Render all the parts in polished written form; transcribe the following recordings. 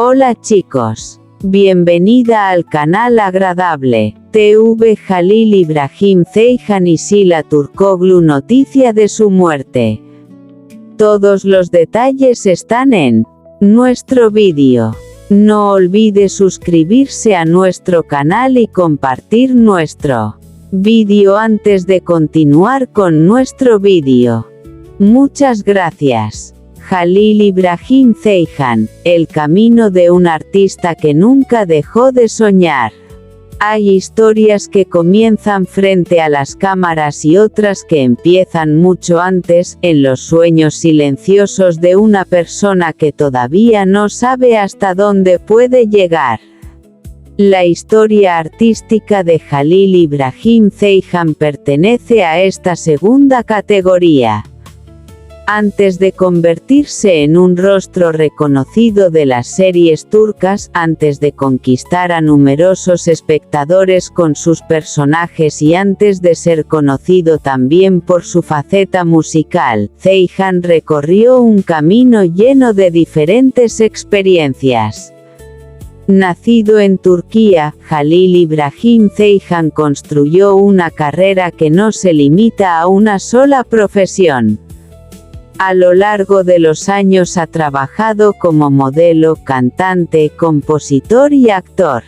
Hola chicos. Bienvenida al canal agradable. TV Jalil Ibrahim Ceyhan y Sila Turkoglu, noticia de su muerte. Todos los detalles están en nuestro vídeo. No olvide suscribirse a nuestro canal y compartir nuestro vídeo antes de continuar con nuestro vídeo. Muchas gracias. Jalil Ibrahim Ceyhan, el camino de un artista que nunca dejó de soñar. Hay historias que comienzan frente a las cámaras y otras que empiezan mucho antes, en los sueños silenciosos de una persona que todavía no sabe hasta dónde puede llegar. La historia artística de Jalil Ibrahim Ceyhan pertenece a esta segunda categoría. Antes de convertirse en un rostro reconocido de las series turcas, antes de conquistar a numerosos espectadores con sus personajes y antes de ser conocido también por su faceta musical, Ceyhan recorrió un camino lleno de diferentes experiencias. Nacido en Turquía, Jalil Ibrahim Ceyhan construyó una carrera que no se limita a una sola profesión. A lo largo de los años ha trabajado como modelo, cantante, compositor y actor.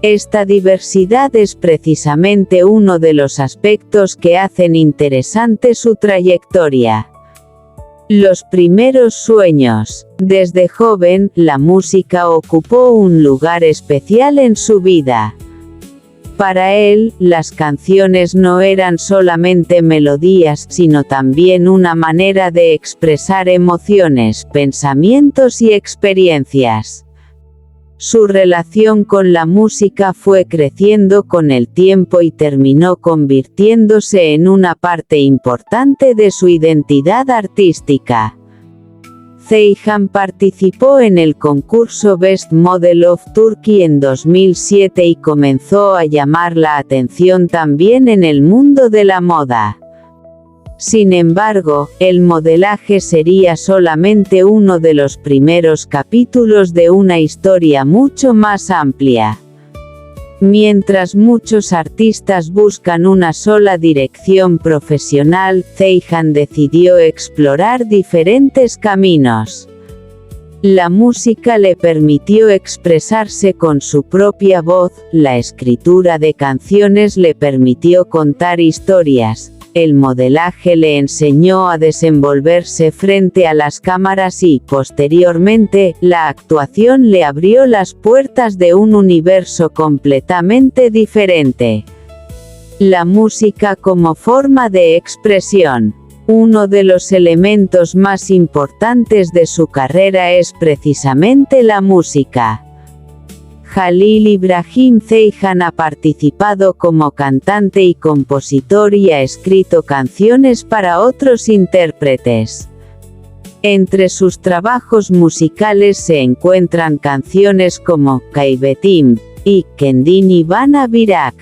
Esta diversidad es precisamente uno de los aspectos que hacen interesante su trayectoria. Los primeros sueños. Desde joven, la música ocupó un lugar especial en su vida. Para él, las canciones no eran solamente melodías, sino también una manera de expresar emociones, pensamientos y experiencias. Su relación con la música fue creciendo con el tiempo y terminó convirtiéndose en una parte importante de su identidad artística. Ceyhan participó en el concurso Best Model of Turkey en 2007 y comenzó a llamar la atención también en el mundo de la moda. Sin embargo, el modelaje sería solamente uno de los primeros capítulos de una historia mucho más amplia. Mientras muchos artistas buscan una sola dirección profesional, Ceyhan decidió explorar diferentes caminos. La música le permitió expresarse con su propia voz, la escritura de canciones le permitió contar historias, el modelaje le enseñó a desenvolverse frente a las cámaras y, posteriormente, la actuación le abrió las puertas de un universo completamente diferente. La música como forma de expresión. Uno de los elementos más importantes de su carrera es precisamente la música. Jalil Ibrahim Ceyhan ha participado como cantante y compositor y ha escrito canciones para otros intérpretes. Entre sus trabajos musicales se encuentran canciones como Kaybetim y Kendini Bana Birak.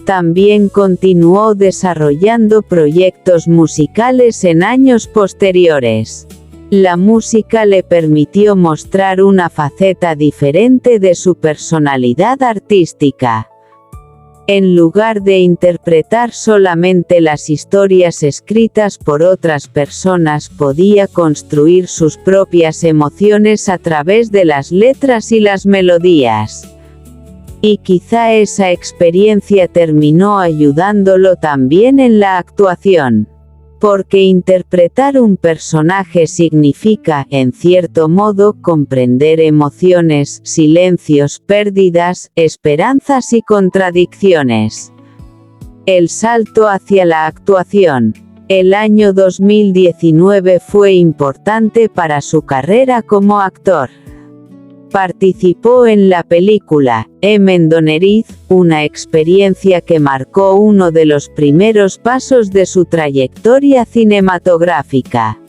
También continuó desarrollando proyectos musicales en años posteriores. La música le permitió mostrar una faceta diferente de su personalidad artística. En lugar de interpretar solamente las historias escritas por otras personas, podía construir sus propias emociones a través de las letras y las melodías. Y quizá esa experiencia terminó ayudándolo también en la actuación. Porque interpretar un personaje significa, en cierto modo, comprender emociones, silencios, pérdidas, esperanzas y contradicciones. El salto hacia la actuación. El año 2019 fue importante para su carrera como actor. Participó en la película Emendoneriz, una experiencia que marcó uno de los primeros pasos de su trayectoria cinematográfica.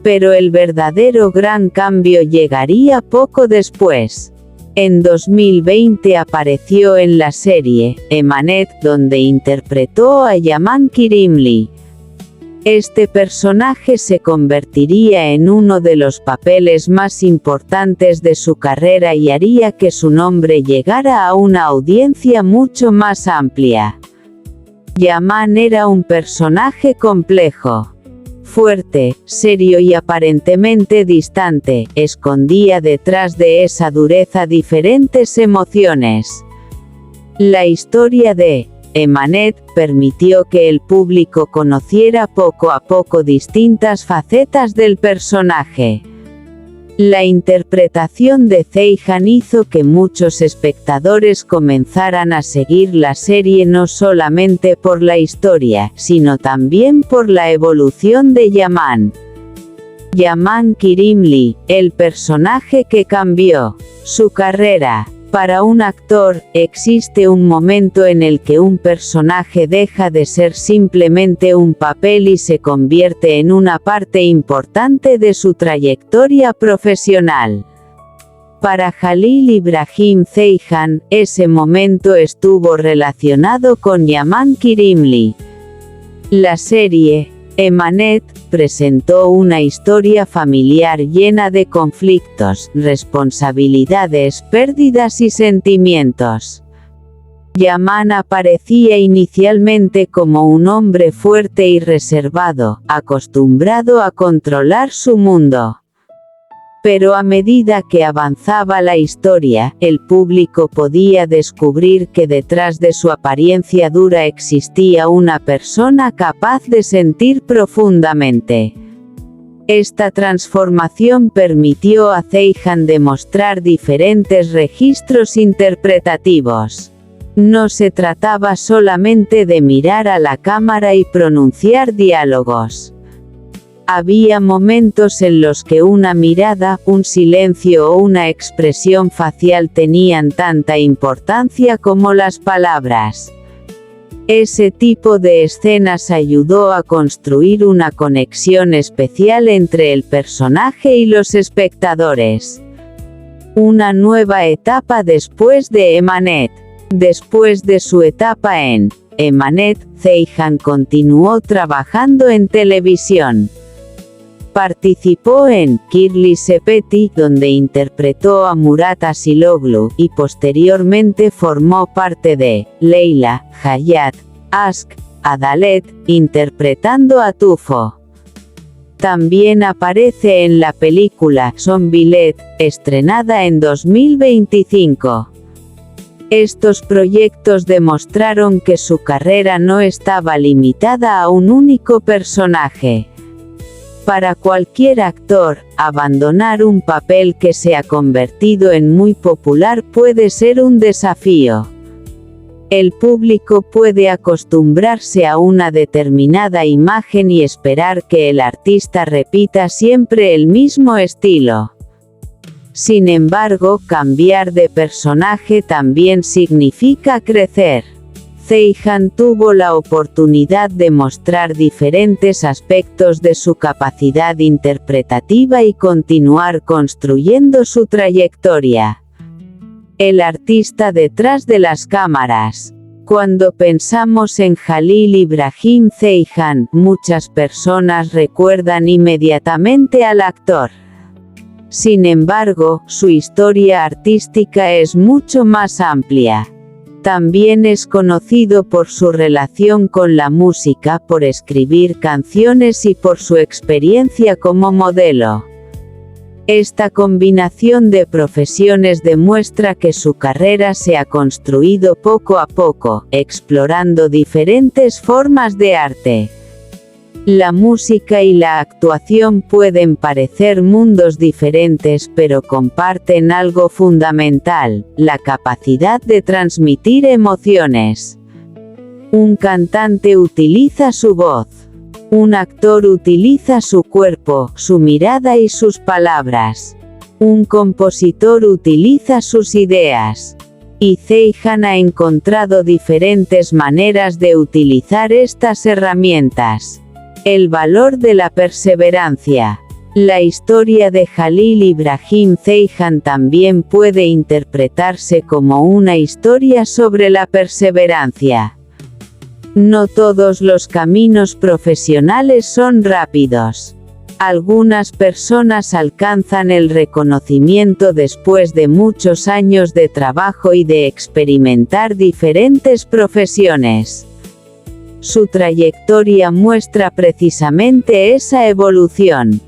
Pero el verdadero gran cambio llegaría poco después. En 2020 apareció en la serie Emanet, donde interpretó a Yaman Kirimli. Este personaje se convertiría en uno de los papeles más importantes de su carrera y haría que su nombre llegara a una audiencia mucho más amplia. Yaman era un personaje complejo. Fuerte, serio y aparentemente distante, escondía detrás de esa dureza diferentes emociones. La historia de Emanet permitió que el público conociera poco a poco distintas facetas del personaje. La interpretación de Zeihan hizo que muchos espectadores comenzaran a seguir la serie no solamente por la historia, sino también por la evolución de Yaman. Yaman Kirimli, el personaje que cambió su carrera. Para un actor, existe un momento en el que un personaje deja de ser simplemente un papel y se convierte en una parte importante de su trayectoria profesional. Para Jalil Ibrahim Zeihan, ese momento estuvo relacionado con Yaman Kirimli. La serie Emanet presentó una historia familiar llena de conflictos, responsabilidades, pérdidas y sentimientos. Yaman aparecía inicialmente como un hombre fuerte y reservado, acostumbrado a controlar su mundo. Pero a medida que avanzaba la historia, el público podía descubrir que detrás de su apariencia dura existía una persona capaz de sentir profundamente. Esta transformación permitió a Zeihan demostrar diferentes registros interpretativos. No se trataba solamente de mirar a la cámara y pronunciar diálogos. Había momentos en los que una mirada, un silencio o una expresión facial tenían tanta importancia como las palabras. Ese tipo de escenas ayudó a construir una conexión especial entre el personaje y los espectadores. Una nueva etapa después de Emanet. Después de su etapa en Emanet, Zeihan continuó trabajando en televisión. Participó en Kirli Sepeti, donde interpretó a Murat Asiloglu, y posteriormente formó parte de Leila, Hayat, Aşk, Adalet, interpretando a Tufo. También aparece en la película Son Bilet, estrenada en 2025. Estos proyectos demostraron que su carrera no estaba limitada a un único personaje. Para cualquier actor, abandonar un papel que se ha convertido en muy popular puede ser un desafío. El público puede acostumbrarse a una determinada imagen y esperar que el artista repita siempre el mismo estilo. Sin embargo, cambiar de personaje también significa crecer. Zeihan tuvo la oportunidad de mostrar diferentes aspectos de su capacidad interpretativa y continuar construyendo su trayectoria. El artista detrás de las cámaras. Cuando pensamos en Jalil Ibrahim Zeihan, muchas personas recuerdan inmediatamente al actor. Sin embargo, su historia artística es mucho más amplia. También es conocido por su relación con la música, por escribir canciones y por su experiencia como modelo. Esta combinación de profesiones demuestra que su carrera se ha construido poco a poco, explorando diferentes formas de arte. La música y la actuación pueden parecer mundos diferentes, pero comparten algo fundamental: la capacidad de transmitir emociones. Un cantante utiliza su voz. Un actor utiliza su cuerpo, su mirada y sus palabras. Un compositor utiliza sus ideas. Y Zeihan ha encontrado diferentes maneras de utilizar estas herramientas. El valor de la perseverancia. La historia de Jalil Ibrahim Zeihan también puede interpretarse como una historia sobre la perseverancia. No todos los caminos profesionales son rápidos. Algunas personas alcanzan el reconocimiento después de muchos años de trabajo y de experimentar diferentes profesiones. Su trayectoria muestra precisamente esa evolución.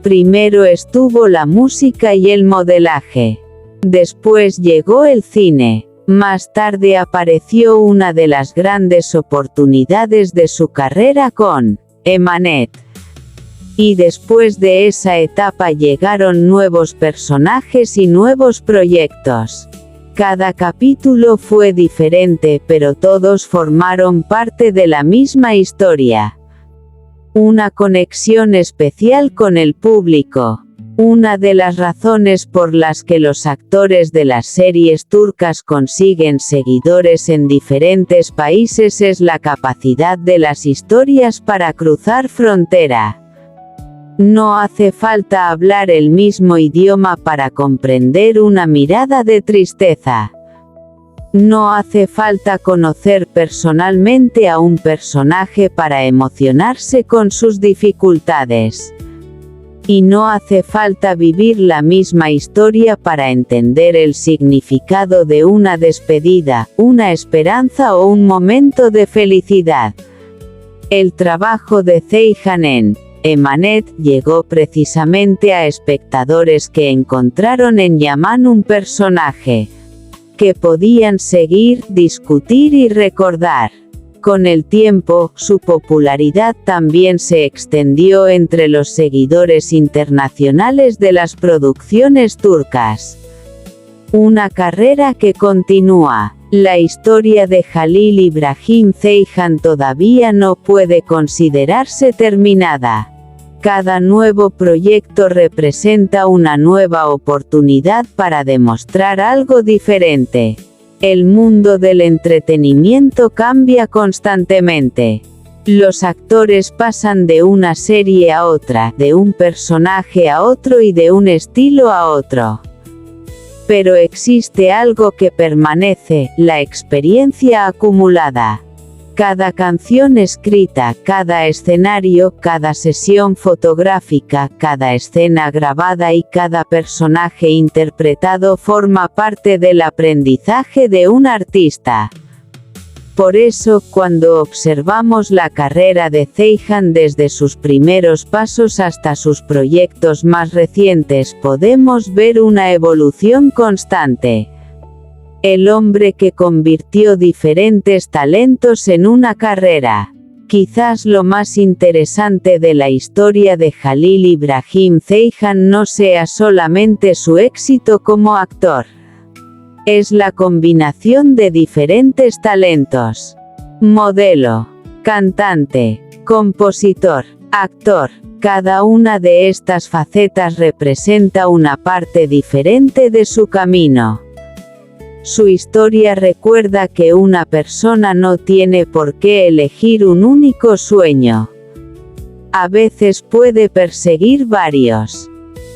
Primero estuvo la música y el modelaje. Después llegó el cine. Más tarde apareció una de las grandes oportunidades de su carrera con Emanet. Y después de esa etapa llegaron nuevos personajes y nuevos proyectos. Cada capítulo fue diferente, pero todos formaron parte de la misma historia. Una conexión especial con el público. Una de las razones por las que los actores de las series turcas consiguen seguidores en diferentes países es la capacidad de las historias para cruzar frontera. No hace falta hablar el mismo idioma para comprender una mirada de tristeza. No hace falta conocer personalmente a un personaje para emocionarse con sus dificultades. Y no hace falta vivir la misma historia para entender el significado de una despedida, una esperanza o un momento de felicidad. El trabajo de Ceyhan en Emanet llegó precisamente a espectadores que encontraron en Yaman un personaje que podían seguir, discutir y recordar. Con el tiempo, su popularidad también se extendió entre los seguidores internacionales de las producciones turcas. Una carrera que continúa. La historia de Halil İbrahim Ceyhan todavía no puede considerarse terminada. Cada nuevo proyecto representa una nueva oportunidad para demostrar algo diferente. El mundo del entretenimiento cambia constantemente. Los actores pasan de una serie a otra, de un personaje a otro y de un estilo a otro. Pero existe algo que permanece, la experiencia acumulada. Cada canción escrita, cada escenario, cada sesión fotográfica, cada escena grabada y cada personaje interpretado forma parte del aprendizaje de un artista. Por eso, cuando observamos la carrera de Ceyhan desde sus primeros pasos hasta sus proyectos más recientes, podemos ver una evolución constante. El hombre que convirtió diferentes talentos en una carrera. Quizás lo más interesante de la historia de Halil İbrahim Ceyhan no sea solamente su éxito como actor. Es la combinación de diferentes talentos. Modelo, cantante, compositor, actor. Cada una de estas facetas representa una parte diferente de su camino. Su historia recuerda que una persona no tiene por qué elegir un único sueño. A veces puede perseguir varios.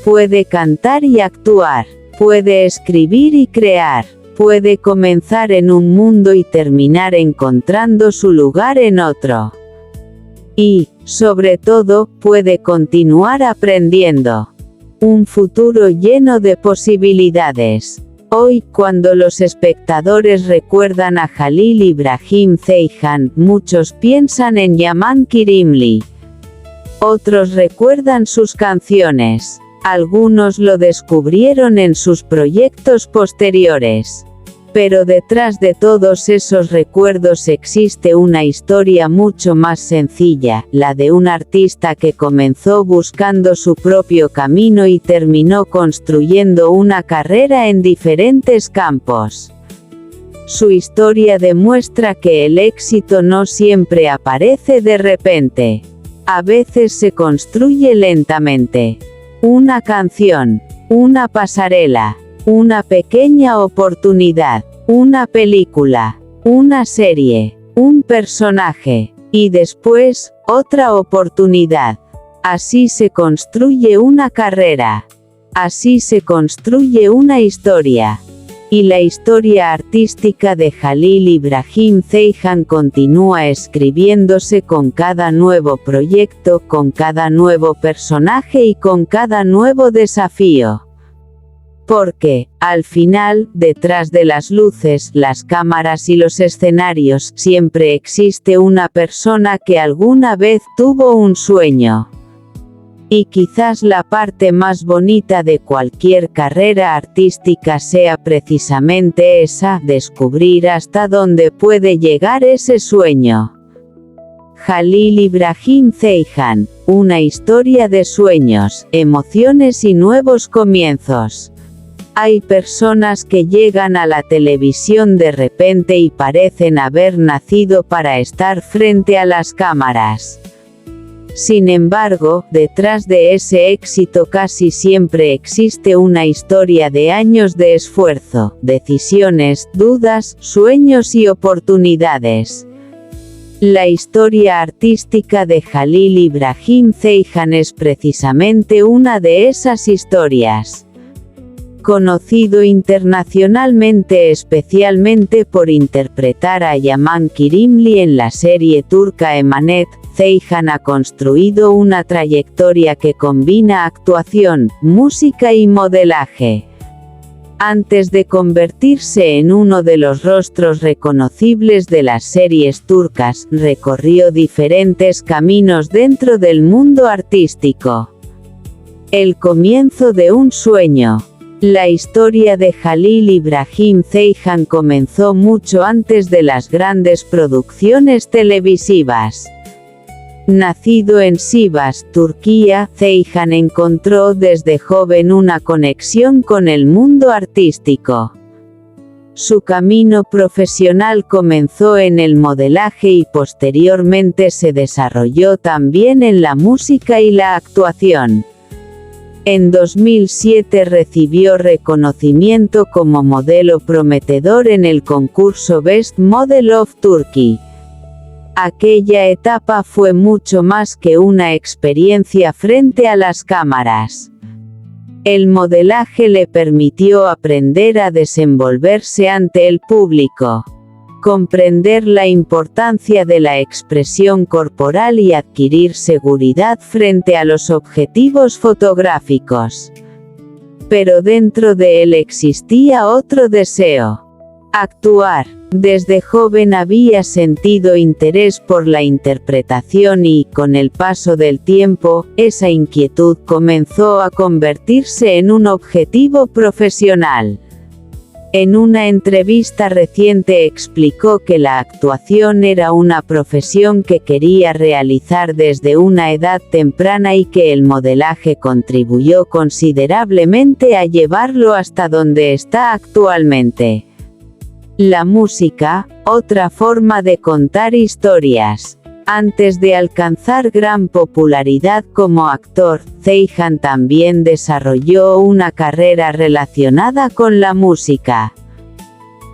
Puede cantar y actuar. Puede escribir y crear. Puede comenzar en un mundo y terminar encontrando su lugar en otro. Y, sobre todo, puede continuar aprendiendo. Un futuro lleno de posibilidades. Hoy, cuando los espectadores recuerdan a Halil İbrahim Ceyhan, muchos piensan en Yaman Kirimli. Otros recuerdan sus canciones. Algunos lo descubrieron en sus proyectos posteriores. Pero detrás de todos esos recuerdos existe una historia mucho más sencilla, la de un artista que comenzó buscando su propio camino y terminó construyendo una carrera en diferentes campos. Su historia demuestra que el éxito no siempre aparece de repente. A veces se construye lentamente. Una canción, una pasarela, una pequeña oportunidad, una película, una serie, un personaje, y después, otra oportunidad. Así se construye una carrera. Así se construye una historia. Y la historia artística de Jalil Ibrahim Ceyhan continúa escribiéndose con cada nuevo proyecto, con cada nuevo personaje y con cada nuevo desafío. Porque, al final, detrás de las luces, las cámaras y los escenarios, siempre existe una persona que alguna vez tuvo un sueño. Y quizás la parte más bonita de cualquier carrera artística sea precisamente esa, descubrir hasta dónde puede llegar ese sueño. Jalil Ibrahim Ceyhan, una historia de sueños, emociones y nuevos comienzos. Hay personas que llegan a la televisión de repente y parecen haber nacido para estar frente a las cámaras. Sin embargo, detrás de ese éxito casi siempre existe una historia de años de esfuerzo, decisiones, dudas, sueños y oportunidades. La historia artística de Jalil Ibrahim Ceyhan es precisamente una de esas historias. Conocido internacionalmente especialmente por interpretar a Yaman Kirimli en la serie turca Emanet, Ceyhan ha construido una trayectoria que combina actuación, música y modelaje. Antes de convertirse en uno de los rostros reconocibles de las series turcas, recorrió diferentes caminos dentro del mundo artístico. El comienzo de un sueño. La historia de Jalil Ibrahim Ceyhan comenzó mucho antes de las grandes producciones televisivas. Nacido en Sivas, Turquía, Ceyhan encontró desde joven una conexión con el mundo artístico. Su camino profesional comenzó en el modelaje y posteriormente se desarrolló también en la música y la actuación. En 2007 recibió reconocimiento como modelo prometedor en el concurso Best Model of Turkey. Aquella etapa fue mucho más que una experiencia frente a las cámaras. El modelaje le permitió aprender a desenvolverse ante el público, comprender la importancia de la expresión corporal y adquirir seguridad frente a los objetivos fotográficos. Pero dentro de él existía otro deseo: actuar. Desde joven había sentido interés por la interpretación y, con el paso del tiempo, esa inquietud comenzó a convertirse en un objetivo profesional. En una entrevista reciente explicó que la actuación era una profesión que quería realizar desde una edad temprana y que el modelaje contribuyó considerablemente a llevarlo hasta donde está actualmente. La música, otra forma de contar historias. Antes de alcanzar gran popularidad como actor, Ceyhan también desarrolló una carrera relacionada con la música.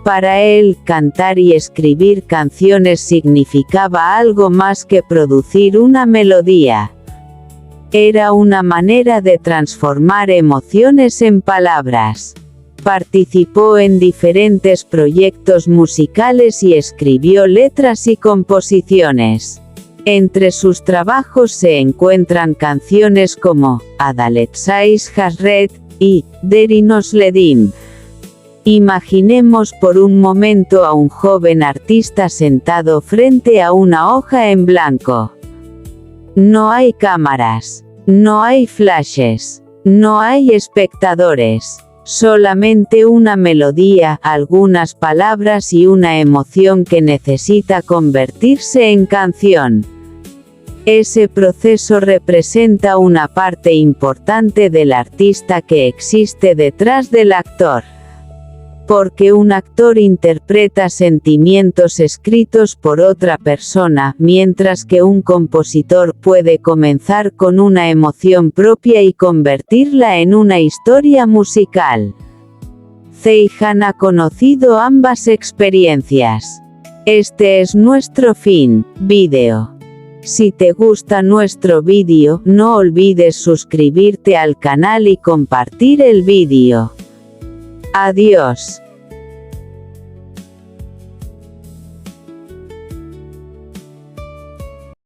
Para él, cantar y escribir canciones significaba algo más que producir una melodía. Era una manera de transformar emociones en palabras. Participó en diferentes proyectos musicales y escribió letras y composiciones. Entre sus trabajos se encuentran canciones como Adalet Sais Hasret y Derinos Ledim. Imaginemos por un momento a un joven artista sentado frente a una hoja en blanco. No hay cámaras, no hay flashes, no hay espectadores. Solamente una melodía, algunas palabras y una emoción que necesita convertirse en canción. Ese proceso representa una parte importante del artista que existe detrás del actor. Porque un actor interpreta sentimientos escritos por otra persona, mientras que un compositor puede comenzar con una emoción propia y convertirla en una historia musical. Ceyhan ha conocido ambas experiencias. Este es nuestro fin, vídeo. Si te gusta nuestro vídeo, no olvides suscribirte al canal y compartir el vídeo. Adiós.